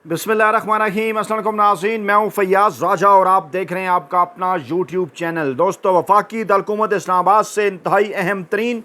बिस्मिल्लाहिर्रहमानिर्रहीम। अस्सलाम वालेकुम नाज़रीन, मैं हूँ फैयाज़ राजा और आप देख रहे हैं आपका अपना यूट्यूब चैनल। दोस्तों, वफाकी दारकूमत इस्लामाबाद से इंतहाई अहम तरीन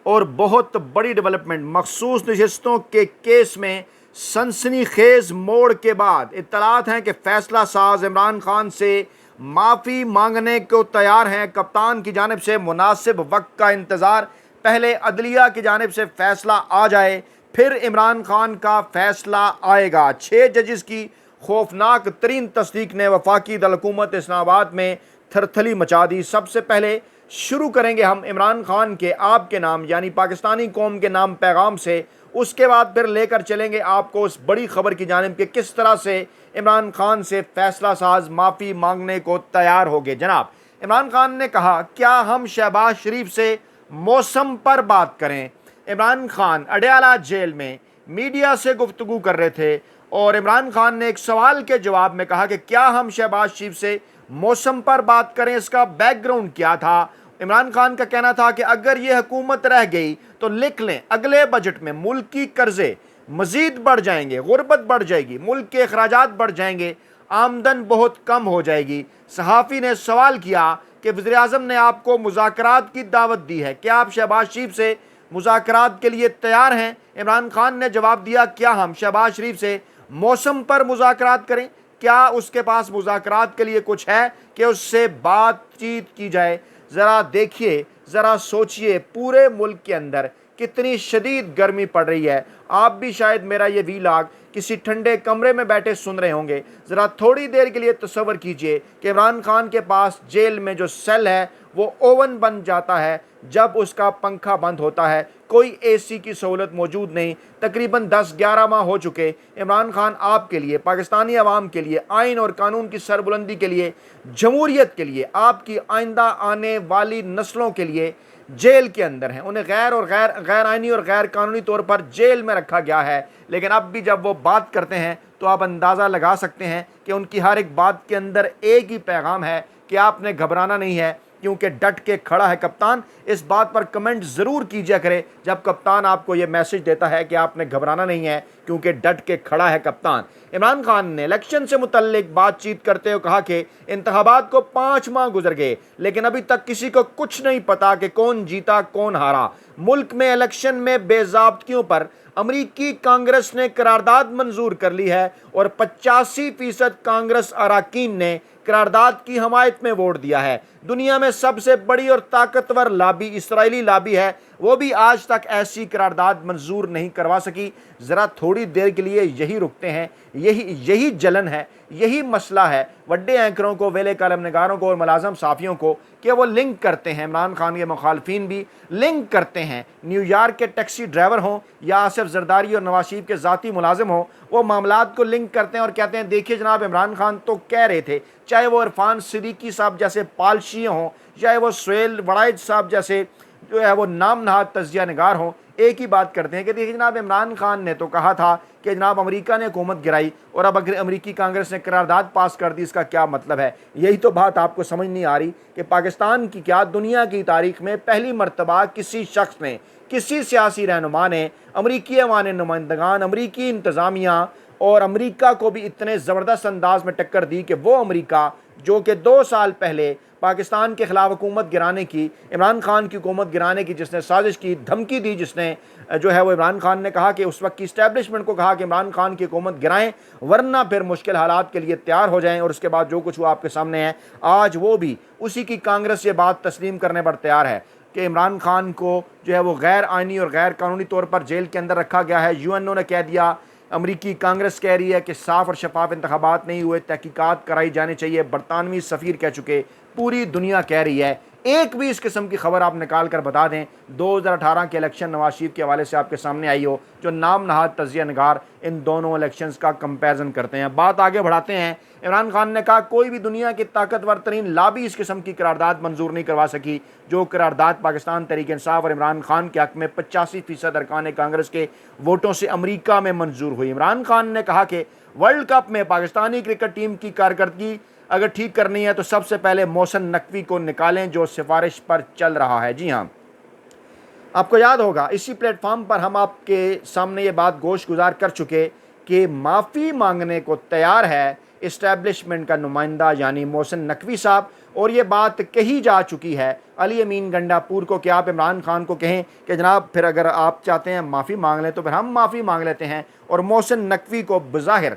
और बहुत बड़ी डेवलपमेंट मखसूस नशस्तों के केस में सनसनीखेज मोड़ के बाद इत्तलात हैं कि फ़ैसला साज इमरान खान से माफ़ी मांगने को तैयार हैं। कप्तान की जानिब से मुनासिब वक्त का इंतज़ार, पहले अदलिया की जानिब से फ़ैसला आ जाए फिर इमरान खान का फैसला आएगा। 6 जजेस की खौफनाक तरीन तस्दीक ने वफाकी दारकूमत इस्लामाबाद में थरथली मचा दी। सबसे पहले शुरू करेंगे हम इमरान खान के आपके नाम यानी पाकिस्तानी कौम के नाम पैगाम से, उसके बाद फिर लेकर चलेंगे आपको उस बड़ी खबर की जानिब कि किस तरह से इमरान खान से फैसला साज माफ़ी मांगने को तैयार हो गए। जनाब, इमरान खान ने कहा, क्या हम शहबाज शरीफ से मौसम पर बात करें? इमरान खान अडयाला जेल में मीडिया से गुफ्तगू कर रहे थे और इमरान खान ने एक सवाल के जवाब में कहा कि क्या हम शहबाज शरीफ से मौसम पर बात करें। इसका बैकग्राउंड क्या था? इमरान खान का कहना था कि अगर ये हुकूमत रह गई तो लिख लें, अगले बजट में मुल्क की कर्जे मजीद बढ़ जाएंगे, गुर्बत बढ़ जाएगी, मुल्क के अखराजात बढ़ जाएंगे, आमदन बहुत कम हो जाएगी। सहाफ़ी ने सवाल किया कि वज़ीर आज़म ने आपको मुज़ाकरात की दावत दी है, क्या आप शहबाज शरीफ से मुज़ाकरात के लिए तैयार हैं? इमरान खान ने जवाब दिया, क्या हम शहबाज शरीफ से मौसम पर मुज़ाकरात करें? क्या उसके पास मुज़ाकरात के लिए कुछ है कि उससे बातचीत की जाए? ज़रा देखिए, ज़रा सोचिए, पूरे मुल्क के अंदर कितनी शदीद गर्मी पड़ रही है। आप भी शायद मेरा ये वीलॉग किसी ठंडे कमरे में बैठे सुन रहे होंगे। ज़रा थोड़ी देर के लिए तसव्वुर कीजिए कि इमरान खान के पास जेल में जो सेल है वो ओवन बन जाता है जब उसका पंखा बंद होता है, कोई एसी की सहूलत मौजूद नहीं। तकरीबन 10-11 माह हो चुके। इमरान खान आपके लिए, पाकिस्तानी अवाम के लिए, आइन और कानून की सरबुलंदी के लिए, जमहूरियत के लिए, आपकी आइंदा आने वाली नस्लों के लिए जेल के अंदर हैं। उन्हें गैर आइनी और गैर कानूनी तौर पर जेल में रखा गया है। लेकिन अब भी जब वो बात करते हैं तो आप अंदाज़ा लगा सकते हैं कि उनकी हर एक बात के अंदर एक ही पैगाम है कि आपने घबराना नहीं है, क्योंकि डट के खड़ा है कप्तान। इस बात पर कमेंट ज़रूर कीजिए करें जब कप्तान आपको ये मैसेज देता है कि आपने घबराना नहीं है, क्योंकि डट के खड़ा है कप्तान। इमरान खान ने इलेक्शन से मुतल्लिक बातचीत करते हुए कहा कि इंतखाबात को 5 माह गुजर गए लेकिन अभी तक किसी को कुछ नहीं पता कि कौन जीता कौन हारा। मुल्क में इलेक्शन में बेज़ाब्तियों पर अमरीकी कांग्रेस ने करारदाद मंजूर कर ली है और 85% कांग्रेस अरकान ने करारदाद की हमायत में वोट दिया है। दुनिया में सबसे बड़ी और ताकतवर लॉबी इस्राएली लॉबी है, वो भी आज तक ऐसी करारदाद मंजूर नहीं करवा सकी। ज़रा थोड़ी देर के लिए यही रुकते हैं। यही जलन है, यही मसला है वड्डे एंकरों को, वेले कलमनगारों को और मुलाजम साफ़ियों को कि वो लिंक करते हैं। इमरान खान के मुखालफिन भी लिंक करते हैं, न्यूयॉर्क के टैक्सी ड्राइवर हों या आसिफ जरदारी और नवाज शरीफ के ज़ाती मुलाजिम हों, वो मामलात को लिंक करते हैं और कहते हैं, देखिए जनाब, इमरान खान तो कह रहे थे, चाहे वो इरफान सिद्दीकी साहब जैसे पालशी हों, चाहे वो सुहेल वड़ाइज साहब जैसे जो है वो नाम नहाद तजिया निगार हों, एक ही बात करते हैं कि देखिए जनाब, इमरान खान ने तो कहा था कि जनाब अमेरिका ने हुकूमत गिराई और अब अगर अमेरिकी कांग्रेस ने करारदाद पास कर दी, इसका क्या मतलब है? यही तो बात आपको समझ नहीं आ रही कि पाकिस्तान की क्या, दुनिया की तारीख में पहली मरतबा किसी शख्स ने, किसी सियासी रहनुमा ने अमरीकी अवान नुमाइंदगान, अमरीकी इंतज़ामिया और अमरीका को भी इतने ज़बरदस्त अंदाज में टक्कर दी कि वो अमरीका जो कि 2 साल पहले पाकिस्तान के ख़िलाफ़ हुकूमत गिराने की, इमरान खान की हुकूमत गिराने की जिसने साजिश की, धमकी दी, जिसने जो है वो इमरान खान ने कहा कि उस वक्त की इस्टेब्लिशमेंट को कहा कि इमरान खान की हुकूमत गिराएं वरना फिर मुश्किल हालात के लिए तैयार हो जाएं, और उसके बाद जो कुछ हुआ आपके सामने है। आज वो भी उसी की कांग्रेस ये बात तस्लीम करने पर तैयार है कि इमरान खान को जो है वो गैर आइनी और गैर कानूनी तौर पर जेल के अंदर रखा गया है। UNO ने कह दिया, अमरीकी कांग्रेस कह रही है कि साफ़ और शफाफ इंतखाबात नहीं हुए, तहकीकात कराई जानी चाहिए। बरतानवी सफ़ीर कह चुके, पूरी दुनिया कह रही है। एक भी इस किस्म की खबर आप निकाल कर बता दें 2018 के इलेक्शन नवाज शरीफ के हवाले से आपके सामने आई हो, जो नाम नहाद तजिया निगार इन दोनों इलेक्शंस का कंपैरिजन करते हैं। बात आगे बढ़ाते हैं। इमरान खान ने कहा, कोई भी दुनिया की ताकतवर तरीन लॉबी इस किस्म की करारदाद मंजूर नहीं करवा सकी जो करारदाद पाकिस्तान तहरीक इंसाफ और इमरान खान के हक में 85% अरकान कांग्रेस के वोटों से अमरीका में मंजूर हुई। इमरान खान ने कहा कि वर्ल्ड कप में पाकिस्तानी क्रिकेट टीम की कारकर्दगी अगर ठीक करनी है तो सबसे पहले मोहसिन नकवी को निकालें जो सिफारिश पर चल रहा है। जी हाँ, आपको याद होगा इसी प्लेटफॉर्म पर हम आपके सामने ये बात गोश गुजार कर चुके कि माफ़ी मांगने को तैयार है इस्टेब्लिशमेंट का नुमाइंदा यानी मोहसिन नकवी साहब। और ये बात कही जा चुकी है अली अमीन गंडापुर को कि आप इमरान खान को कहें कि जनाब फिर अगर आप चाहते हैं माफ़ी मांग लें तो फिर हम माफ़ी मांग लेते हैं। और मोहसिन नकवी को बज़ाहिर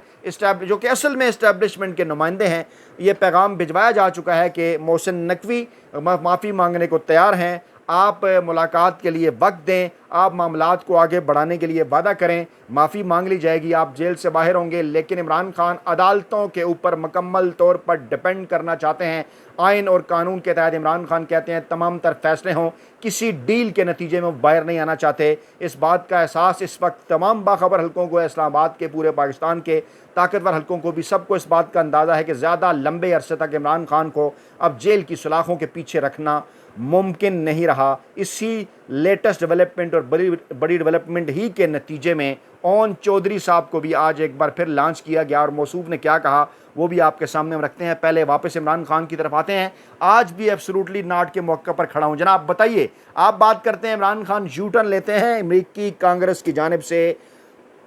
जो कि असल में इस्टेब्लिशमेंट के नुमाइंदे हैं, ये पैगाम भिजवाया जा चुका है कि मोहसिन नकवी माफ़ी मांगने को तैयार हैं, आप मुलाकात के लिए वक्त दें, आप मामलात को आगे बढ़ाने के लिए वादा करें, माफ़ी मांग ली जाएगी, आप जेल से बाहर होंगे। लेकिन इमरान खान अदालतों के ऊपर मुकम्मल तौर पर डिपेंड करना चाहते हैं। आइन और कानून के तहत इमरान खान कहते हैं तमाम तर फैसले हों, किसी डील के नतीजे में बाहर नहीं आना चाहते। इस बात का एहसास इस वक्त तमाम बाखबर हलकों को, इस्लामाबाद के, पूरे पाकिस्तान के ताकतवर हलकों को भी सबको इस बात का अंदाज़ा है कि ज़्यादा लंबे अरसे तक इमरान खान को अब जेल की सलाखों के पीछे रखना मुमकिन नहीं रहा। इसी लेटेस्ट डेवलपमेंट और बड़ी डेवलपमेंट ही के नतीजे में ओन चौधरी साहब को भी आज एक बार फिर लॉन्च किया गया और मौसूफ ने क्या कहा वो भी आपके सामने हम रखते हैं। पहले वापस इमरान खान की तरफ आते हैं। आज भी एब्सोल्युटली नॉट के मौके पर खड़ा हूँ। जनाब बताइए, आप बात करते हैं इमरान खान यू टर्न लेते हैं, अमेरिकी कांग्रेस की जानिब से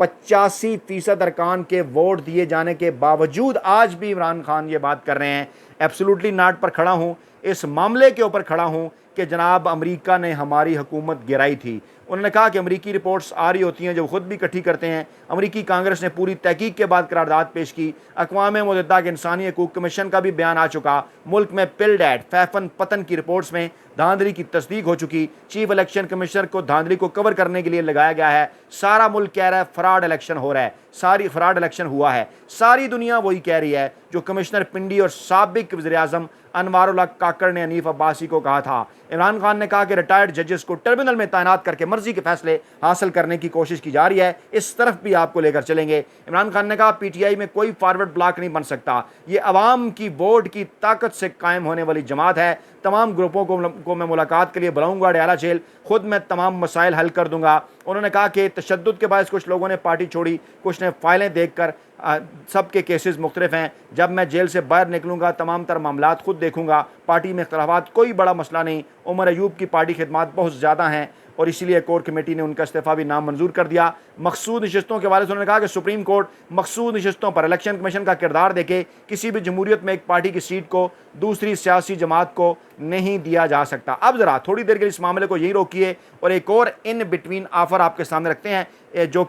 85% अरकान के वोट दिए जाने के बावजूद आज भी इमरान खान ये बात कर रहे हैं। एब्सोल्युटली नॉट पर खड़ा हूँ, इस मामले के ऊपर खड़ा हूँ कि जनाब अमेरिका ने हमारी हुकूमत गिराई थी। उन्होंने कहा कि अमेरिकी रिपोर्ट्स आ रही होती हैं जो खुद भी इकट्ठी करते हैं। अमेरिकी कांग्रेस ने पूरी तहकीक के बाद करारदाद पेश की। अक़वाम मुत्तहिदा के इंसानी हकूक़ कमीशन का भी बयान आ चुका। मुल्क में पिल्डैट फैफन पतन की रिपोर्ट्स में धांधली की तस्दीक हो चुकी। चीफ इलेक्शन कमिश्नर को धांधली को कवर करने के लिए लगाया गया है। सारा मुल्क कह रहा है फ्रॉड इलेक्शन हो रहा है, सारी फ्रॉड इलेक्शन हुआ है। सारी दुनिया वही कह रही है जो कमिश्नर पिंडी और साबिक वज़ीर-ए-आज़म अनवारुल्लाह काकड़ ने हनीफ अब्बासी को कहा था। इमरान खान ने कहा कि रिटायर्ड जजेस को टर्मिनल में तैनात करके मर्जी के फैसले हासिल करने की कोशिश की जा रही है। इस तरफ भी आपको लेकर चलेंगे। इमरान खान ने कहा पीटीआई में कोई फॉरवर्ड ब्लॉक नहीं बन सकता, ये अवाम की वोट की ताकत से कायम होने वाली जमात है। तमाम ग्रुपों को मैं मुलाकात के लिए बुलाऊंगा अडयाला जेल, खुद मैं तमाम मसाइल हल कर दूंगा। उन्होंने कहा कि तशद्दुद के बायस कुछ लोगों ने पार्टी छोड़ी, कुछ ने फाइलें देखकर सबके केसेस मुख्तलिफ हैं। जब मैं जेल से बाहर निकलूंगा तमाम तर मामलात खुद देखूंगा। पार्टी में इख्तलाफात कोई बड़ा मसला नहीं। उमर अयूब की पार्टी खिदमात बहुत ज़्यादा हैं और इसीलिए कोर कमेटी ने उनका इस्तीफ़ा भी नामंजूर कर दिया। मखसूद नशस्तों के हवाले से उन्होंने कहा कि सुप्रीम कोर्ट मखसूद नशस्तों पर इलेक्शन कमीशन का किरदार देखे। किसी भी जमहूरियत में एक पार्टी की सीट को दूसरी सियासी जमात को नहीं दिया जा सकता। अब ज़रा थोड़ी देर के लिए इस मामले को यही रोकिए और एक और इन बिटवीन ऑफ़र आपके सामने रखते हैं जो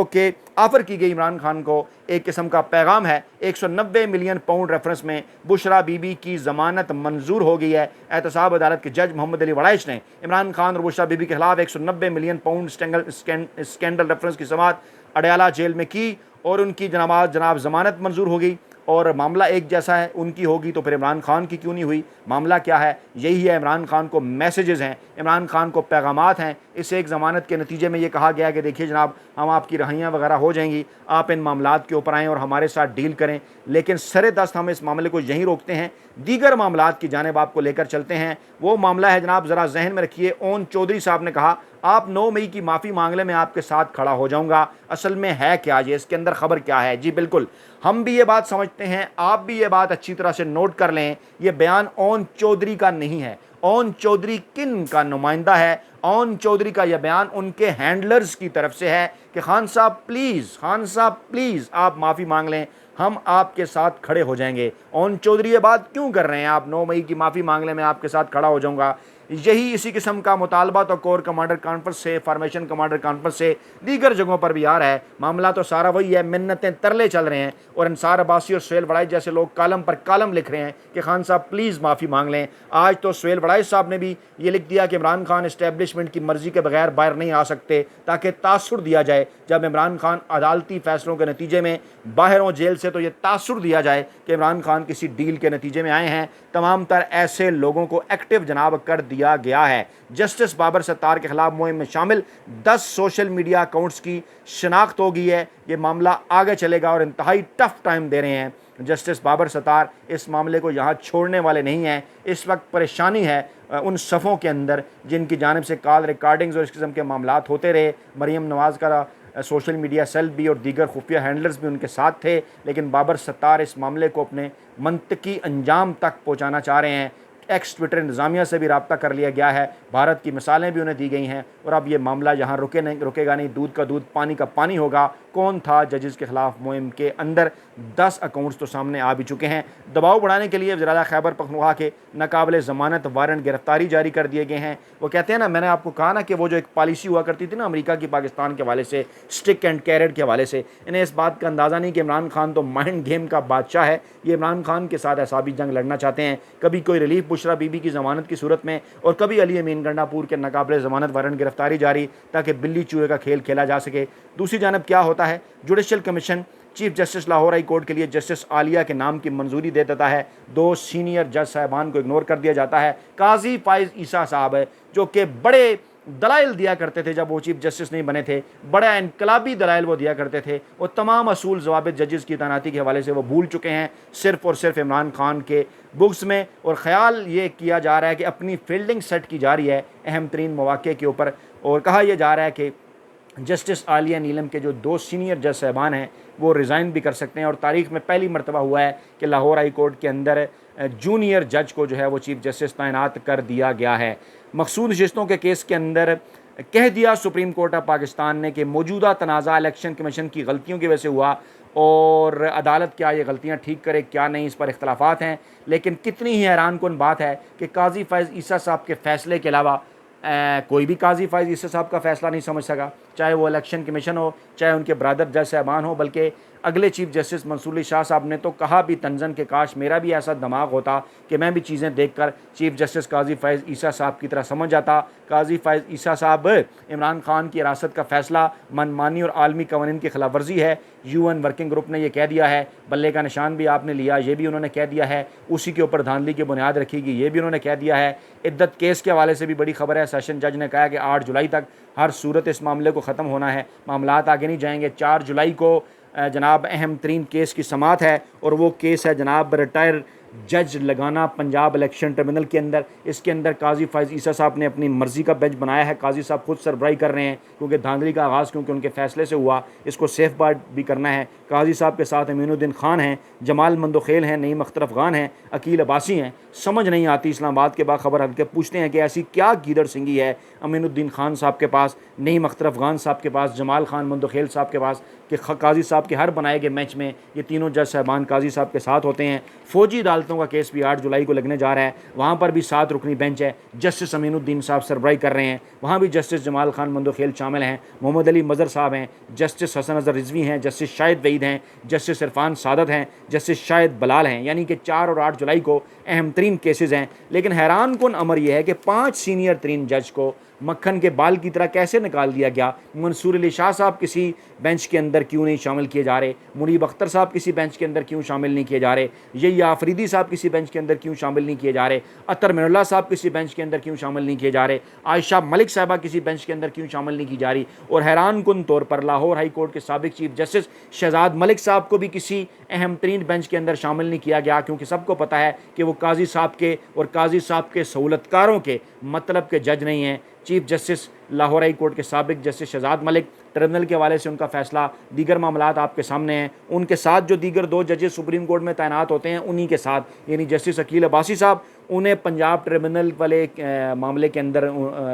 कि ऑफ़र की गई इमरान खान को एक किस्म का पैगाम है। 190 मिलियन पाउंड रेफरेंस में बुशरा बीबी की ज़मानत मंजूर हो गई है। एहतसाब अदालत के जज मोहम्मद अली वड़ाइश ने इमरान खान और बुशरा बीबी के खिलाफ 190 मिलियन पाउंड स्कैंडल रेफरेंस की समाअत अडयाला जेल में की और उनकी जनाब ज़मानत मंजूर हो गई। और मामला एक जैसा है, उनकी होगी तो फिर इमरान खान की क्यों नहीं हुई? मामला क्या है? यही है, इमरान खान को मैसेजेस हैं, इमरान खान को पैगामात हैं। इस एक ज़मानत के नतीजे में ये कहा गया कि देखिए जनाब हम आपकी रहाइयाँ वगैरह हो जाएंगी, आप इन मामलात के ऊपर आएँ और हमारे साथ डील करें। लेकिन सरे दस्त हम इस मामले को यहीं रोकते हैं, दीगर मामलात की जानिब आपको लेकर चलते हैं। वो मामला है जनाब, ज़रा जहन में रखिए, ओन चौधरी साहब ने कहा आप 9 मई की माफ़ी मांग लें, मैं आपके साथ खड़ा हो जाऊंगा। असल में है क्या ये, इसके अंदर खबर क्या है? जी बिल्कुल, हम भी ये बात समझते हैं, आप भी ये बात अच्छी तरह से नोट कर लें। ये बयान ओन चौधरी का नहीं है। ओन चौधरी किन का नुमाइंदा है? ओन चौधरी का यह बयान उनके हैंडलर्स की तरफ से है कि खान साहब प्लीज़ आप माफ़ी मांग लें, हम आपके साथ खड़े हो जाएंगे। ओन चौधरी ये बात क्यों कर रहे हैं, आप 9 मई की माफ़ी मांग लें, मैं आपके साथ खड़ा हो जाऊंगा? यही इसी किस्म का मुतालबा तो कोर कमांडर कॉन्फ्रेंस से, फॉर्मेशन कमांडर कॉन्फ्रेंस से, दीगर जगहों पर भी आ रहा है। मामला तो सारा वही है, मिन्नतें तरले चल रहे हैं और अंसार अब्बासी और सुहेल वड़ाइच जैसे लोग कालम पर कालम लिख रहे हैं कि खान साहब प्लीज़ माफ़ी मांग लें। आज तो सुहेल वड़ाइच साहब ने भी ये लिख दिया कि इमरान खान इस्टेब्लिशमेंट की मर्ज़ी के बगैर बाहर नहीं आ सकते, ताकि तासुर दिया जाए जब इमरान खान अदालती फ़ैसलों के नतीजे में बाहर हों जेल से, तो ये तासुर दिया जाए कि इमरान खान किसी डील के नतीजे में आए हैं। तमाम तर ऐसे लोगों को एक्टिव जनाब कर दिया गया है। जस्टिस बाबर सत्तार के खिलाफ मुहिम में शामिल 10 सोशल मीडिया अकाउंट्स की शनाख्त हो गई है। ये मामला आगे चलेगा और इंतहाई टफ टाइम दे रहे हैं जस्टिस बाबर सत्तार। इस मामले को यहाँ छोड़ने वाले नहीं हैं। इस वक्त परेशानी है उन सफ़ों के अंदर जिनकी जानिब से कॉल रिकॉर्डिंग्स और इस किस्म के मामलात होते रहे। मरीम नवाज़ का सोशल मीडिया सेल भी और दीगर खुफिया हैंडलर्स भी उनके साथ थे, लेकिन बाबर सत्तार इस मामले को अपने मंतकी अंजाम तक पहुँचाना चाह रहे हैं। एक्स ट्विटर इंतज़ामिया से भी रब्ता कर लिया गया है, भारत की मिसालें भी उन्हें दी गई हैं और अब ये मामला यहाँ रुकेगा नहीं, दूध का दूध पानी का पानी होगा। कौन था जजेस के खिलाफ मुहिम के अंदर 10 अकाउंट्स तो सामने आ भी चुके हैं। दबाव बढ़ाने के लिए वज़ीर खैबर पख्तूनख्वा के नाकाबिल ज़मानत वारंट गिरफ्तारी जारी कर दिए गए हैं। वो कहते हैं ना, मैंने आपको कहा ना कि वो जो एक पॉलिसी हुआ करती थी ना अमेरिका की पाकिस्तान के हवाले से, स्टिक एंड कैरेट के हवाले से, इन्हें इस बात का अंदाज़ा नहीं कि इमरान खान तो माइंड गेम का बादशाह है। ये इमरान खान के साथ एसाबी जंग लड़ना चाहते हैं, कभी कोई रिलीफ बुशरा बीबी की ज़मानत की सूरत में और कभी अली अमीन गंडापुर के नाकाबिल ज़मानत वारंट गिरफ्तारी जारी, ताकि बिल्ली चूहे का खेल खेला जा सके। दूसरी जानब क्या होता है, judicial commission chief justice Lahore high court के लिए जस्टिस आलिया के नाम की मंजूरी दे देता है। 2 सीनियर जज साहबान को इग्नोर कर दिया जाता है। काजी फाइज ईसा साहब है जो कि बड़े दलाइल दिया करते थे जब वो चीफ जस्टिस नहीं बने थे, बड़ा इनकलाबी दलाइल वो दिया करते थे, वो तमाम असूल जवाबित जजेस की तैनाती के हवाले से वो भूल चुके हैं सिर्फ़ और सिर्फ इमरान खान के बुक्स में। और ख़्याल ये किया जा रहा है कि अपनी फील्डिंग सेट की जा रही है अहम तरीन मौक़े के ऊपर, और कहा यह जा रहा है कि जस्टिस आलिया नीलम के जो 2 सीनियर जज साहबान हैं वो रिज़ाइन भी कर सकते हैं। और तारीख़ में पहली मरतबा हुआ है कि लाहौर हाई कोर्ट के अंदर जूनियर जज को जो है वो चीफ जस्टिस तैनात कर दिया गया है। मकसूद नशिस्तों के केस के अंदर कह दिया सुप्रीम कोर्ट ऑफ पाकिस्तान ने कि मौजूदा तनाज़ा इलेक्शन कमीशन की गलतियों की वजह से हुआ और अदालत क्या ये गलतियाँ ठीक करे क्या नहीं, इस पर इख्तलाफात हैं। लेकिन कितनी ही हैरान कुन बात है कि काजी फैज़ ईसा साहब के फ़ैसले के अलावा कोई भी काजी फैज़ ईसा साहब का फ़ैसला नहीं समझ सका, चाहे वो इलेक्शन कमीशन हो, चाहे उनके ब्रदर जज साहबान हो। बल्कि अगले चीफ जस्टिस मंसूर अली शाह साहब ने तो कहा भी तंजन के काश मेरा भी ऐसा दिमाग होता कि मैं भी चीज़ें देखकर चीफ जस्टिस काजी फैज़ ईसा साहब की तरह समझ जाता। काजी फैज़ ईसा साहब इमरान खान की हिरासत का फ़ैसला मनमानी और आलमी कवानीन की खिलाफ वर्जी है। UN वर्किंग ग्रुप ने यह कह दिया है, बल्ले का निशान भी आपने लिया, ये भी उन्होंने कह दिया है, उसी के ऊपर धांधली की बुनियाद रखीगी, ये भी उन्होंने कह दिया है। इद्दत केस के हवाले से भी बड़ी खबर है, सेशन जज ने कहा कि 8 जुलाई तक हर सूरत इस मामले को ख़त्म होना है, मामलात आगे नहीं जाएंगे। 4 जुलाई को जनाब अहम तरीन केस की समात है और वो केस है जनाब रिटायर जज लगाना पंजाब इलेक्शन ट्रिब्यूनल के अंदर। इसके अंदर काजी फैज़ ईसा साहब ने अपनी मर्ज़ी का बेंच बनाया है। काजी साहब खुद सरबराही कर रहे हैं क्योंकि धांधली का आगाज़ क्योंकि उनके फ़ैसले से हुआ, इसको सेफ गार्ड भी करना है। काजी साहब के साथ अमीनुद्दीन खान हैं, जमाल मंदोखेल हैं, नईम अख्तर अफ़गान हैं, अकील अब्बासी हैं। समझ नहीं आती, इस्लामाबाद के बाखबर हल्के पूछते हैं कि ऐसी क्या गीदड़ सिंगी है अमीनुद्दीन खान साहब के पास, नईम अख्तर अफ़गान साहब के पास, जमाल खान मंदोखेल साहब के पास, कि काजी साहब के हर बनाए गए मैच में ये तीनों जज साहबान काजी साहब के साथ होते हैं। फ़ौजी अदालतों का केस भी 8 जुलाई को लगने जा रहा है, वहाँ पर भी 7 रुकनी बेंच है, जस्टिस अमीनुद्दीन साहब सरबराही कर रहे हैं, वहाँ भी जस्टिस जमाल खान मंदोखेल शामिल हैं, मोहम्मद अली मज़र साहब हैं, जस्टिस हसन अज़हर रिजवी हैं, जस्टिस शाहिद वईद हैं, जस्टिस इरफान सादत हैं, जस्टिस शाहिद बलाल हैं। यानी कि 4 और 8 जुलाई को अहम तरीन केसेज़ हैं। लेकिन हैरान कुन अमर यह है कि 5 सीनियर तरीन जज को मक्खन के बाल की तरह कैसे निकाल दिया गया। मंसूर अली शाह साहब किसी बेंच के अंदर क्यों नहीं शामिल किए जा रहे, मुनीब अख्तर साहब किसी बेंच के अंदर क्यों शामिल नहीं किए जा रहे, ये आफरीदी साहब किसी बेंच के अंदर क्यों शामिल नहीं किए जा रहे, अतर मिनुल्लाह साहब किसी बेंच के अंदर क्यों शामिल नहीं किए जा रहे, आयशा मलिक साहबा किसी बेंच के अंदर क्यों शामिल नहीं की जा रही। और हैरान कुन तौर पर लाहौर हाई कोर्ट के साबिक चीफ जस्टिस शहजाद मलिक साहब को भी किसी अहम तरीन बेंच के अंदर शामिल नहीं किया गया, क्योंकि सबको पता है कि वो काजी साहब के और काजी साहब के सहूलतकारों के मतलब के जज नहीं हैं। Chief justice Lahore high court के साबिक जस्टिस शहजाद मलिक, ट्रिब्यूनल के हवाले से उनका फ़ैसला, दीगर मामलात आपके सामने हैं। उनके साथ जो दीगर 2 जजेस सुप्रीम कोर्ट में तैनात होते हैं उन्हीं के साथ, यानी जस्टिस अकील अब्बासी साहब, उन्हें पंजाब ट्रिब्यूनल वाले मामले के अंदर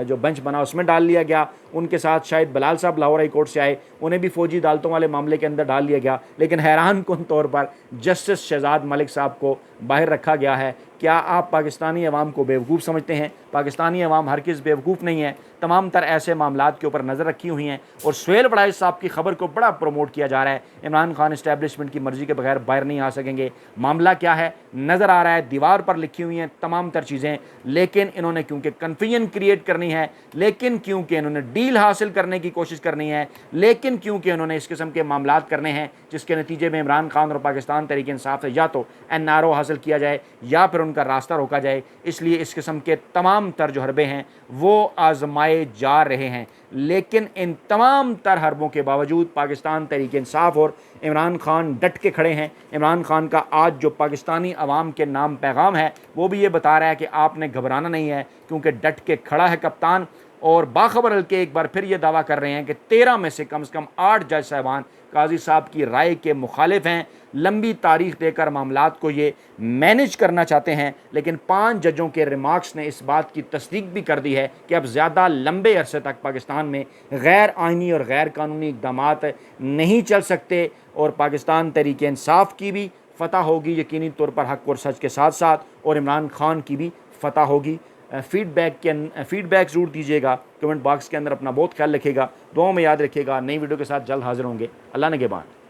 जो बेंच बना उसमें डाल लिया गया। उनके साथ शाहिद बलाल साहब लाहौर हाई कोर्ट से आए, उन्हें भी फ़ौजी अदालतों वाले मामले के अंदर डाल लिया गया। लेकिन हैरान कुन तौर पर जस्टिस शहजाद मलिक साहब को बाहर रखा गया है। क्या आप पाकिस्तानी अवाम को बेवकूफ़ समझते हैं? पाकिस्तानी अवाम हरगिज़ बेवकूफ़ नहीं है। तमाम तर ऐसे मामलात के ऊपर नज़र रखी हुई हैं और सुहेल बड़ाइश साहब की खबर को बड़ा प्रमोट किया जा रहा है। इमरान खान इस्टेब्लिशमेंट की मर्ज़ी के बगैर बाहर नहीं आ सकेंगे। मामला क्या है नज़र आ रहा है, दीवार पर लिखी हुई हैं तमाम तर चीज़ें, लेकिन इन्होंने क्योंकि कन्फ्यूजन क्रिएट करनी है, लेकिन क्योंकि इन्होंने डील हासिल करने की कोशिश करनी है, लेकिन क्योंकि इन्होंने इस किस्म के मामलात करने हैं जिसके नतीजे में इमरान खान और पाकिस्तान तहरीक इंसाफ से या तो NRO हासिल किया जाए या फिर उनका रास्ता रोका जाए, इसलिए इस किस्म के तमाम तर जो हरबे हैं वो आजमाए जा रहे हैं। लेकिन इन तमाम तर हरबों के बावजूद पाकिस्तान तहरीक इंसाफ और इमरान खान डट के खड़े हैं। इमरान खान का आज जो पाकिस्तानी अवाम के नाम पैगाम है वो भी ये बता रहा है कि आपने घबराना नहीं है, क्योंकि डट के खड़ा है कप्तान। और बाखबर हल्के एक बार फिर ये दावा कर रहे हैं कि 13 में से कम 8 जज साहबान काजी साहब की राय के मुखालिफ हैं। लंबी तारीख देकर मामलात को ये मैनेज करना चाहते हैं। लेकिन 5 जजों के रिमार्क्स ने इस बात की तस्दीक भी कर दी है कि अब ज़्यादा लंबे अरसे तक पाकिस्तान में गैर आइनी और गैर कानूनी इक़दामात नहीं चल सकते और पाकिस्तान तहरीक इंसाफ की भी फ़तह होगी यकीनी तौर पर हक़ और सच के साथ साथ, और इमरान खान की भी फ़तह होगी। फीडबैक ज़रूर दीजिएगा कमेंट बॉक्स के अंदर। अपना बहुत ख्याल रखिएगा, दुआओं में याद रखिएगा। नई वीडियो के साथ जल्द हाज़िर होंगे। अल्लाह ने के बाद।